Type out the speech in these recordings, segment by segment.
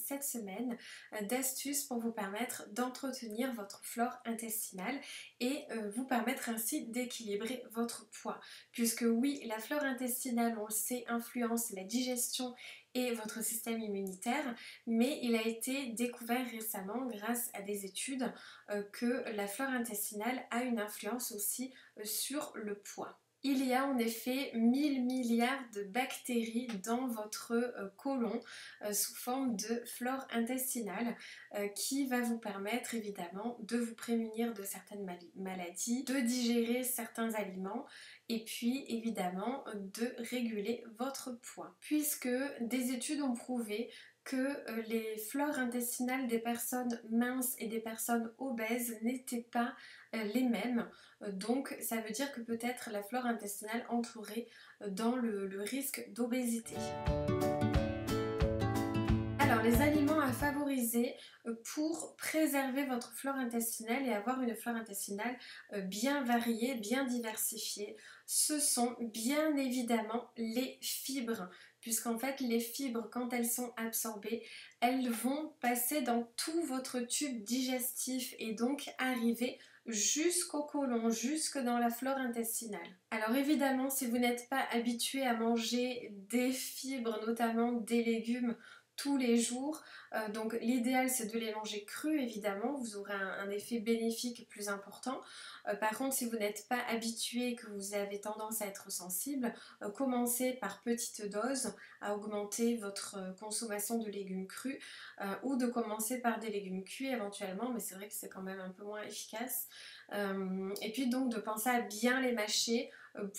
cette semaine d'astuces pour vous permettre d'entretenir votre flore intestinale et vous permettre ainsi d'équilibrer votre poids. Puisque oui, la flore intestinale, on le sait, influence la digestion et votre système immunitaire, mais il a été découvert récemment grâce à des études que la flore intestinale a une influence aussi sur le poids. Il y a en effet 1000 milliards de bactéries dans votre côlon sous forme de flore intestinale qui va vous permettre évidemment de vous prémunir de certaines maladies, de digérer certains aliments et puis évidemment de réguler votre poids. Puisque des études ont prouvé que les flores intestinales des personnes minces et des personnes obèses n'étaient pas les mêmes. Donc ça veut dire que peut-être la flore intestinale entrerait dans le risque d'obésité. Alors les aliments à favoriser pour préserver votre flore intestinale et avoir une flore intestinale bien variée, bien diversifiée, ce sont bien évidemment les fibres. Puisqu'en fait les fibres, quand elles sont absorbées, elles vont passer dans tout votre tube digestif et donc arriver jusqu'au côlon, jusque dans la flore intestinale. Alors évidemment, si vous n'êtes pas habitué à manger des fibres, notamment des légumes, tous les jours, donc l'idéal c'est de les manger crus évidemment, vous aurez un effet bénéfique plus important. Par contre, si vous n'êtes pas habitué et que vous avez tendance à être sensible, commencez par petites doses à augmenter votre consommation de légumes crus ou de commencer par des légumes cuits éventuellement, mais c'est vrai que c'est quand même un peu moins efficace. Et puis donc de penser à bien les mâcher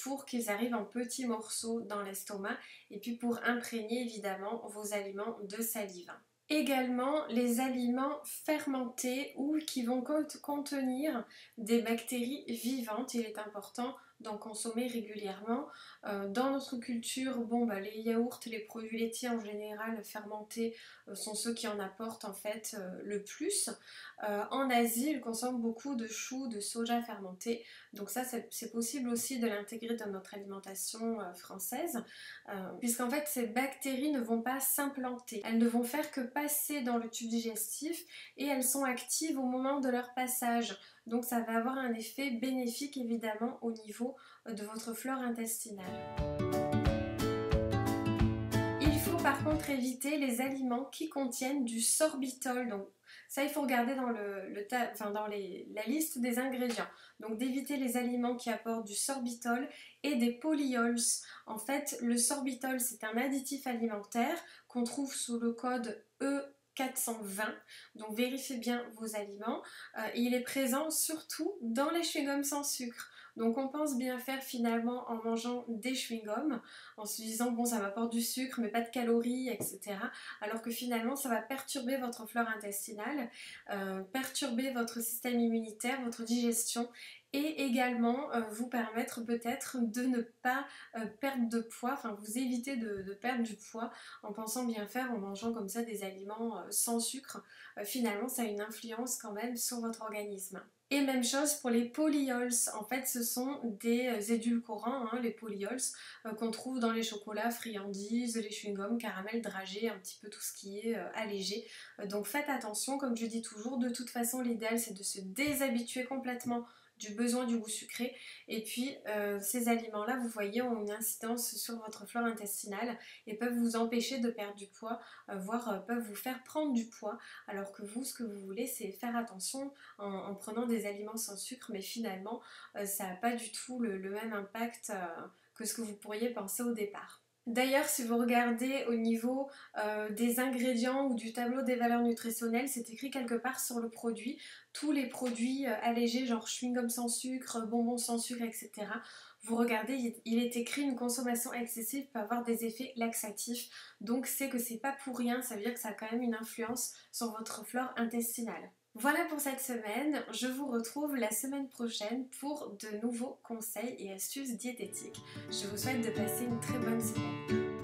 pour qu'ils arrivent en petits morceaux dans l'estomac et puis pour imprégner évidemment vos aliments de salive. Également les aliments fermentés ou qui vont contenir des bactéries vivantes, il est important d'en consommer régulièrement. Dans notre culture, les yaourts, les produits laitiers en général fermentés sont ceux qui en apportent en fait le plus. En Asie, ils consomment beaucoup de choux, de soja fermenté, donc ça c'est possible aussi de l'intégrer dans notre alimentation française, puisqu'en fait ces bactéries ne vont pas s'implanter, elles ne vont faire que passer dans le tube digestif et elles sont actives au moment de leur passage. Donc ça va avoir un effet bénéfique évidemment au niveau de votre flore intestinale. Il faut par contre éviter les aliments qui contiennent du sorbitol. Donc ça il faut regarder dans, la liste des ingrédients. Donc d'éviter les aliments qui apportent du sorbitol et des polyols. En fait le sorbitol c'est un additif alimentaire qu'on trouve sous le code E420, donc vérifiez bien vos aliments. Il est présent surtout dans les chewing-gums sans sucre. Donc on pense bien faire finalement en mangeant des chewing-gums, en se disant bon ça m'apporte du sucre mais pas de calories, etc. Alors que finalement ça va perturber votre flore intestinale, perturber votre système immunitaire, votre digestion et également vous permettre peut-être de ne pas perdre de poids, enfin vous éviter de perdre du poids en pensant bien faire, en mangeant comme ça des aliments sans sucre. Finalement ça a une influence quand même sur votre organisme. Et même chose pour les polyols, en fait ce sont des édulcorants, les polyols, qu'on trouve dans les chocolats, friandises, les chewing-gums, caramel, dragées, un petit peu tout ce qui est allégé. Donc faites attention, comme je dis toujours, de toute façon l'idéal c'est de se déshabituer complètement du besoin du goût sucré et puis ces aliments là vous voyez ont une incidence sur votre flore intestinale et peuvent vous empêcher de perdre du poids, voire peuvent vous faire prendre du poids, alors que vous ce que vous voulez c'est faire attention en prenant des aliments sans sucre, mais finalement ça n'a pas du tout le même impact que ce que vous pourriez penser au départ. D'ailleurs, si vous regardez au niveau des ingrédients ou du tableau des valeurs nutritionnelles, c'est écrit quelque part sur le produit. Tous les produits allégés, genre chewing-gum sans sucre, bonbons sans sucre, etc. Vous regardez, il est écrit une consommation excessive peut avoir des effets laxatifs. Donc c'est que c'est pas pour rien, ça veut dire que ça a quand même une influence sur votre flore intestinale. Voilà pour cette semaine, je vous retrouve la semaine prochaine pour de nouveaux conseils et astuces diététiques. Je vous souhaite de passer une très bonne semaine.